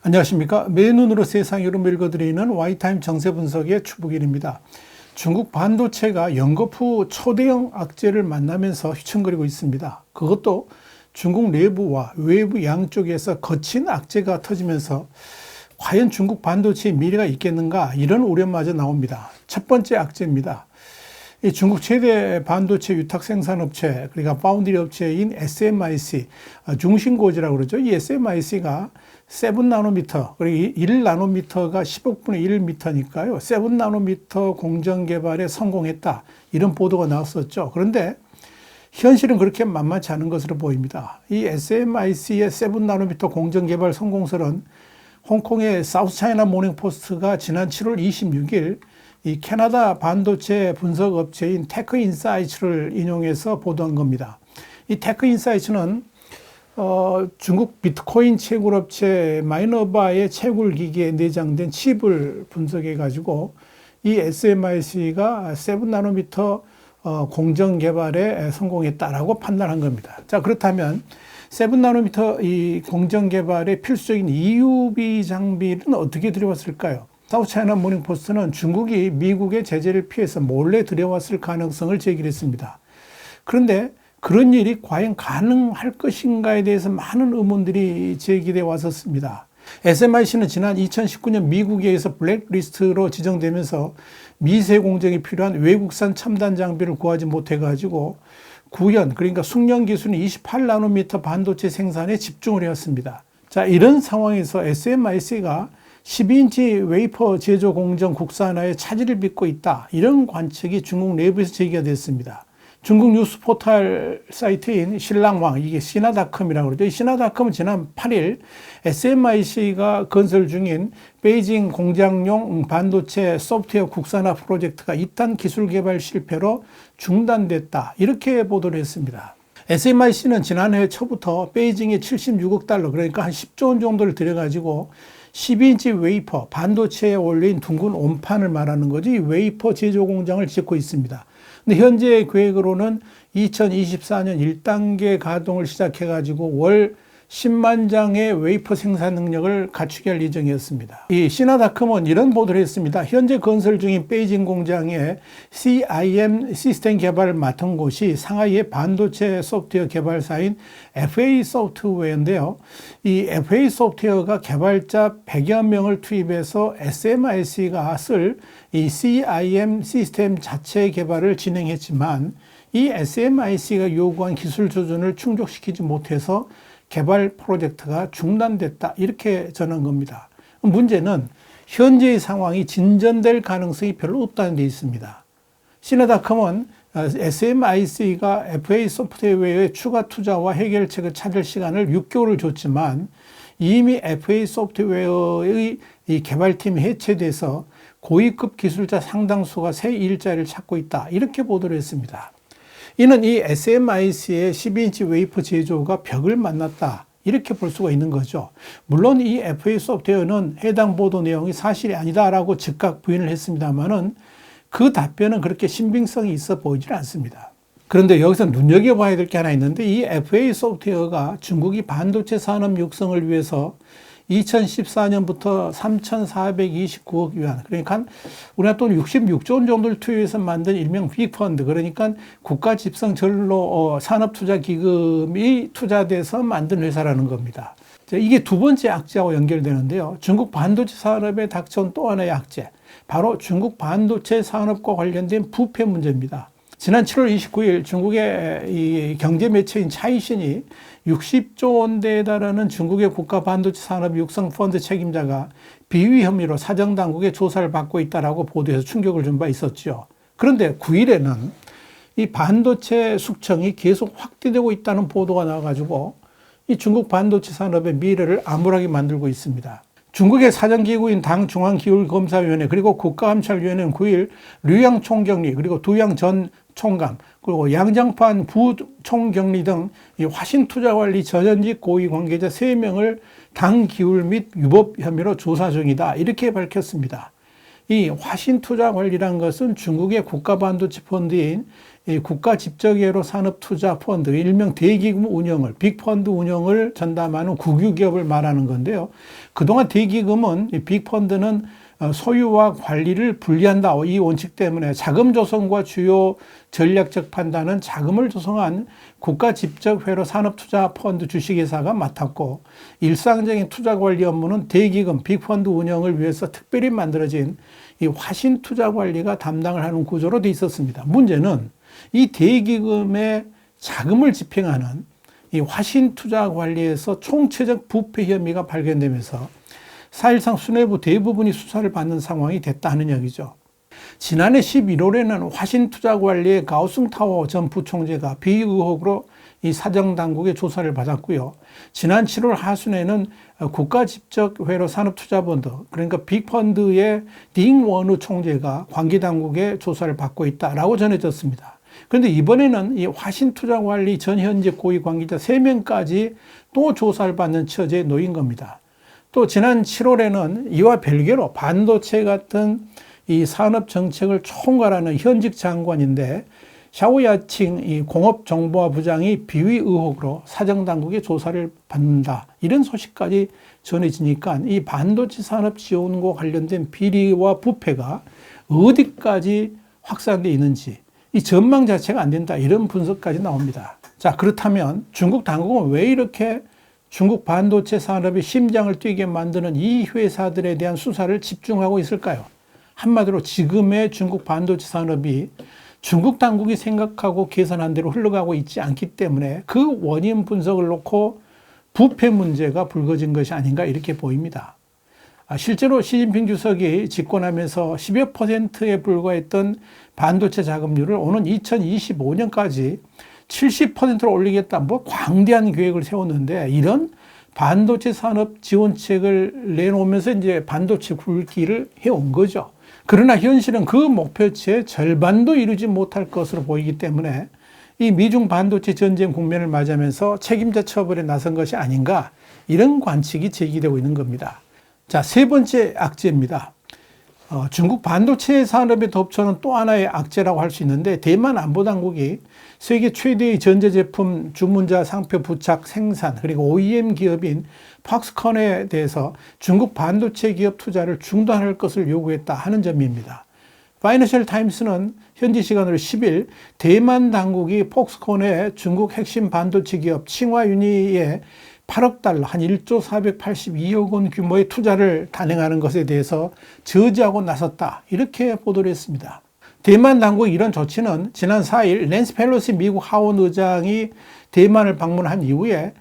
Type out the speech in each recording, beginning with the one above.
안녕하십니까. 맨눈으로 세상으로 읽어드리는 와이타임 정세 분석의 추북일입니다. 중국 반도체가 연거푸 초대형 악재를 만나면서 휘청거리고 있습니다. 그것도 중국 내부와 외부 양쪽에서 거친 악재가 터지면서 과연 중국 반도체의 미래가 있겠는가, 이런 우려마저 나옵니다. 첫 번째 악재입니다. 이 중국 최대 반도체 위탁 생산업체, 그러니까 파운드리 업체인 SMIC, 중심고지라고 그러죠. 이 SMIC가 7나노미터, 그리고 1나노미터가 10억분의 1미터니까요. 7나노미터 공정 개발에 성공했다, 이런 보도가 나왔었죠. 그런데 현실은 그렇게 만만치 않은 것으로 보입니다. 이 SMIC의 7나노미터 공정 개발 성공설은 홍콩의 사우스차이나 모닝포스트가 지난 7월 26일 이 캐나다 반도체 분석 업체인 테크인사이츠를 인용해서 보도한 겁니다. 이 테크인사이츠는 중국 비트코인 채굴 업체 마이너바의 채굴 기기에 내장된 칩을 분석해 가지고 이 SMIC가 7나노미터 공정 개발에 성공했다라고 판단한 겁니다. 자, 그렇다면 7나노미터 이 공정 개발의 필수적인 EUV 장비는 어떻게 들여왔을까요? 사우스차이나 모닝포스트는 중국이 미국의 제재를 피해서 몰래 들여왔을 가능성을 제기했습니다. 그런데 그런 일이 과연 가능할 것인가에 대해서 많은 의문들이 제기되어 왔었습니다. SMIC는 지난 2019년 미국에 의해서 블랙리스트로 지정되면서 미세 공정이 필요한 외국산 첨단 장비를 구하지 못해가지고 구현, 그러니까 숙련 기술인 28나노미터 반도체 생산에 집중을 해왔습니다. 자, 이런 상황에서 SMIC가 12인치 웨이퍼 제조 공정 국산화에 차질을 빚고 있다, 이런 관측이 중국 내부에서 제기가 됐습니다. 중국 뉴스 포털 사이트인 신랑왕, 이게 시나닷컴이라고 그러죠. 이 시나닷컴은 지난 8일 SMIC가 건설 중인 베이징 공장용 반도체 소프트웨어 국산화 프로젝트가 2단 기술 개발 실패로 중단됐다, 이렇게 보도를 했습니다. SMIC는 지난해 초부터 베이징에 76억 달러, 그러니까 한 10조 원 정도를 들여가지고 12인치 웨이퍼, 반도체에 올린 둥근 온판을 말하는 거지, 웨이퍼 제조 공장을 짓고 있습니다. 근데 현재 계획으로는 2024년 1단계 가동을 시작해가지고 월 10만 장의 웨이퍼 생산 능력을 갖추게 할 예정이었습니다. 이 시나닷컴은 이런 보도를 했습니다. 현재 건설 중인 베이징 공장에 CIM 시스템 개발을 맡은 곳이 상하이의 반도체 소프트웨어 개발사인 FA 소프트웨어인데요. 이 FA 소프트웨어가 개발자 100여 명을 투입해서 SMIC가 쓸 이 CIM 시스템 자체 개발을 진행했지만 이 SMIC가 요구한 기술 수준을 충족시키지 못해서 개발 프로젝트가 중단됐다, 이렇게 전한 겁니다. 문제는 현재의 상황이 진전될 가능성이 별로 없다는 데 있습니다. 시나닷컴은 SMIC가 FA 소프트웨어의 추가 투자와 해결책을 찾을 시간을 6개월을 줬지만 이미 FA 소프트웨어의 이 개발팀이 해체돼서 고위급 기술자 상당수가 새 일자리를 찾고 있다, 이렇게 보도를 했습니다. 이는 이 SMIC의 12인치 웨이퍼 제조가 벽을 만났다, 이렇게 볼 수가 있는 거죠. 물론 이 FA 소프트웨어는 해당 보도 내용이 사실이 아니다라고 즉각 부인을 했습니다만은 그 답변은 그렇게 신빙성이 있어 보이질 않습니다. 그런데 여기서 눈여겨봐야 될 게 하나 있는데, 이 FA 소프트웨어가 중국이 반도체 산업 육성을 위해서 2014년부터 3,429억 위안, 그러니까 우리나라 돈 66조 원 정도를 투입해서 만든 일명 빅펀드, 그러니까 국가집성전로 산업투자기금이 투자돼서 만든 회사라는 겁니다. 이게 두 번째 악재하고 연결되는데요. 중국 반도체 산업에 닥쳐온 또 하나의 악재, 바로 중국 반도체 산업과 관련된 부패 문제입니다. 지난 7월 29일 중국의 이 경제 매체인 차이신이 60조 원대에 달하는 중국의 국가 반도체 산업 육성 펀드 책임자가 비위 혐의로 사정당국의 조사를 받고 있다라고 보도해서 충격을 준 바 있었죠. 그런데 9일에는 이 반도체 숙청이 계속 확대되고 있다는 보도가 나와가지고 이 중국 반도체 산업의 미래를 암울하게 만들고 있습니다. 중국의 사정기구인 당중앙기술검사위원회 그리고 국가감찰위원회는 9일 류양 총경리, 그리고 두양 전 총감, 그리고 양장판 부총경리 등 이 화신투자관리 전현직 고위 관계자 3명을 당기울 및 유법 혐의로 조사 중이다, 이렇게 밝혔습니다. 이 화신투자관리란 것은 중국의 국가반도체 펀드인 이 국가집적예로 산업투자펀드, 일명 대기금 운영을, 빅펀드 운영을 전담하는 국유기업을 말하는 건데요. 그동안 대기금은, 이 빅펀드는 소유와 관리를 분리한다. 이 원칙 때문에 자금 조성과 주요 전략적 판단은 자금을 조성한 국가집적회로 산업투자펀드 주식회사가 맡았고, 일상적인 투자관리 업무는 대기금, 빅펀드 운영을 위해서 특별히 만들어진 이 화신투자관리가 담당을 하는 구조로 돼 있었습니다. 문제는 이 대기금의 자금을 집행하는 이 화신투자관리에서 총체적 부패 혐의가 발견되면서 사실상 수뇌부 대부분이 수사를 받는 상황이 됐다는 얘기죠. 지난해 11월에는 화신투자관리의 가오승타오 전 부총재가 비의혹으로 이 사정당국의 조사를 받았고요. 지난 7월 하순에는 국가집적회로 산업투자펀드, 그러니까 빅펀드의 딩원우 총재가 관계당국의 조사를 받고 있다라고 전해졌습니다. 그런데 이번에는 이 화신투자관리 전 현직 고위 관계자 3명까지 또 조사를 받는 처지에 놓인 겁니다. 또 지난 7월에는 이와 별개로 반도체 같은 이 산업 정책을 총괄하는 현직 장관인데 샤오야칭 이 공업정보화 부장이 비위 의혹으로 사정당국의 조사를 받는다. 이런 소식까지 전해지니까 이 반도체 산업 지원과 관련된 비리와 부패가 어디까지 확산되어 있는지 이 전망 자체가 안 된다. 이런 분석까지 나옵니다. 자, 그렇다면 중국 당국은 왜 이렇게 중국 반도체 산업의 심장을 뛰게 만드는 이 회사들에 대한 수사를 집중하고 있을까요? 한마디로 지금의 중국 반도체 산업이 중국 당국이 생각하고 계산한 대로 흘러가고 있지 않기 때문에 그 원인 분석을 놓고 부패 문제가 불거진 것이 아닌가 이렇게 보입니다. 실제로 시진핑 주석이 집권하면서 10여 %에 불과했던 반도체 자금률을 오는 2025년까지 70%로 올리겠다. 뭐 광대한 계획을 세웠는데 이런 반도체 산업 지원책을 내놓으면서 이제 반도체 굴기를 해온 거죠. 그러나 현실은 그 목표치의 절반도 이루지 못할 것으로 보이기 때문에 이 미중 반도체 전쟁 국면을 맞이하면서 책임자 처벌에 나선 것이 아닌가 이런 관측이 제기되고 있는 겁니다. 자, 세 번째 악재입니다. 중국 반도체 산업의 덮쳐는 또 하나의 악재라고 할 수 있는데 대만 안보당국이 세계 최대의 전자제품 주문자 상표 부착 생산 그리고 OEM 기업인 팍스콘에 대해서 중국 반도체 기업 투자를 중단할 것을 요구했다 하는 점입니다. 파이낸셜 타임스는 현지 시간으로 10일 대만 당국이 폭스콘의 중국 핵심 반도체 기업 칭화유니에 8억 달러, 한 1조 482억 원 규모의 투자를 단행하는 것에 대해서 저지하고 나섰다. 이렇게 보도를 했습니다. 대만 당국의 이런 조치는 지난 4일 낸시 펠로시 미국 하원 의장이 대만을 방문한 이후에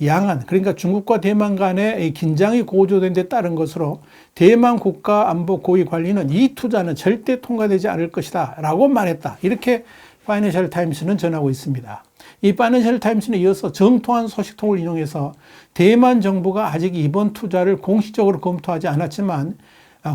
양안, 그러니까 중국과 대만 간의 긴장이 고조된 데 따른 것으로 대만 국가안보 고위 관리는 이 투자는 절대 통과되지 않을 것이다 라고 말했다. 이렇게 파이낸셜 타임스는 전하고 있습니다. 이 파이낸셜 타임스는 이어서 정통한 소식통을 인용해서 대만 정부가 아직 이번 투자를 공식적으로 검토하지 않았지만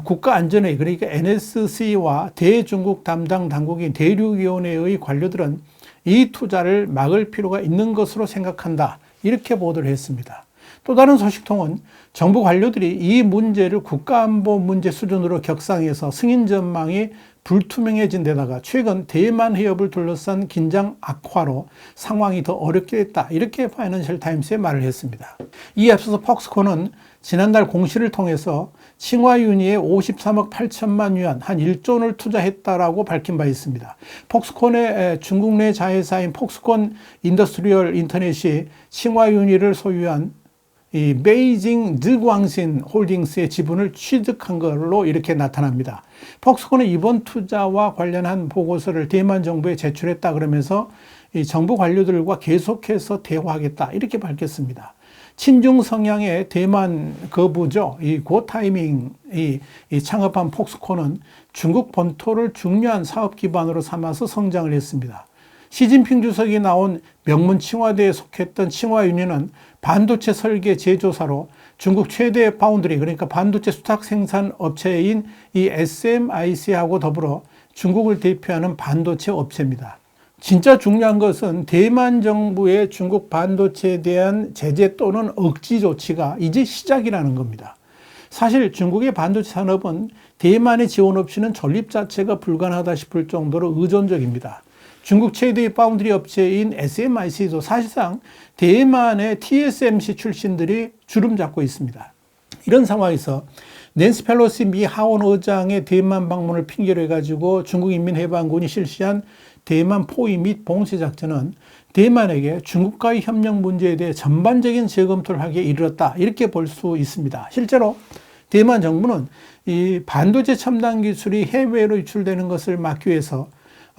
국가안전회 그러니까 NSC와 대중국 담당 당국인 대륙위원회의 관료들은 이 투자를 막을 필요가 있는 것으로 생각한다. 이렇게 보도를 했습니다. 또 다른 소식통은 정부 관료들이 이 문제를 국가안보 문제 수준으로 격상해서 승인 전망이 불투명해진 데다가 최근 대만 해협을 둘러싼 긴장 악화로 상황이 더 어렵게 됐다. 이렇게 파이낸셜 타임스에 말을 했습니다. 이에 앞서서 폭스콘은 지난달 공시를 통해서 칭화유니에 53억 8천만 위안, 한 1조 원을 투자했다라고 밝힌 바 있습니다. 폭스콘의 중국 내 자회사인 폭스콘 인더스트리얼 인터넷이 칭화유니를 소유한 이 베이징 즈광신 홀딩스의 지분을 취득한 걸로 이렇게 나타납니다. 폭스콘은 이번 투자와 관련한 보고서를 대만 정부에 제출했다 그러면서 이 정부 관료들과 계속해서 대화하겠다 이렇게 밝혔습니다. 친중 성향의 대만 거부죠. 이 고타이밍 이 창업한 폭스콘은 중국 본토를 중요한 사업 기반으로 삼아서 성장을 했습니다. 시진핑 주석이 나온 명문 칭화대에 속했던 칭화유니는 반도체 설계 제조사로 중국 최대 파운드리 그러니까 반도체 수탁 생산 업체인 이 SMIC하고 더불어 중국을 대표하는 반도체 업체입니다. 진짜 중요한 것은 대만 정부의 중국 반도체에 대한 제재 또는 억지 조치가 이제 시작이라는 겁니다. 사실 중국의 반도체 산업은 대만의 지원 없이는 전립 자체가 불가능하다 싶을 정도로 의존적입니다. 중국 최대의 파운드리 업체인 SMIC도 사실상 대만의 TSMC 출신들이 주름 잡고 있습니다. 이런 상황에서 낸시 펠로시 미 하원 의장의 대만 방문을 핑계로 해가지고 중국인민해방군이 실시한 대만 포위 및 봉쇄 작전은 대만에게 중국과의 협력 문제에 대해 전반적인 재검토를 하기에 이르렀다, 이렇게 볼 수 있습니다. 실제로 대만 정부는 이 반도체 첨단 기술이 해외로 유출되는 것을 막기 위해서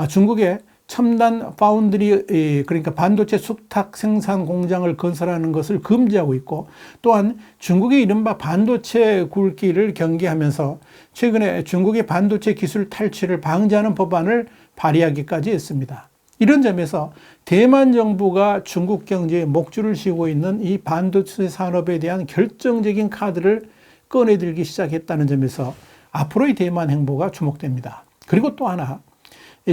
중국의 첨단 파운드리, 그러니까 반도체 숙탁 생산 공장을 건설하는 것을 금지하고 있고, 또한 중국의 이른바 반도체 굴기를 경계하면서 최근에 중국의 반도체 기술 탈취를 방지하는 법안을 발의하기까지 했습니다. 이런 점에서 대만 정부가 중국 경제에 목줄을 쥐고 있는 이 반도체 산업에 대한 결정적인 카드를 꺼내들기 시작했다는 점에서 앞으로의 대만 행보가 주목됩니다. 그리고 또 하나,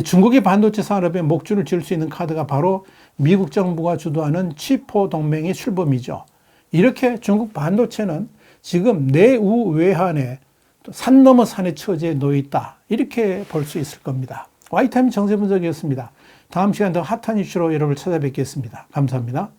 중국의 반도체 산업에 목줄을 쥘 수 있는 카드가 바로 미국 정부가 주도하는 치포 동맹의 출범이죠. 이렇게 중국 반도체는 지금 내우외환에 산 넘어 산의 처지에 놓여 있다, 이렇게 볼 수 있을 겁니다. 와이타임 정세 분석이었습니다. 다음 시간 더 핫한 이슈로 여러분을 찾아뵙겠습니다. 감사합니다.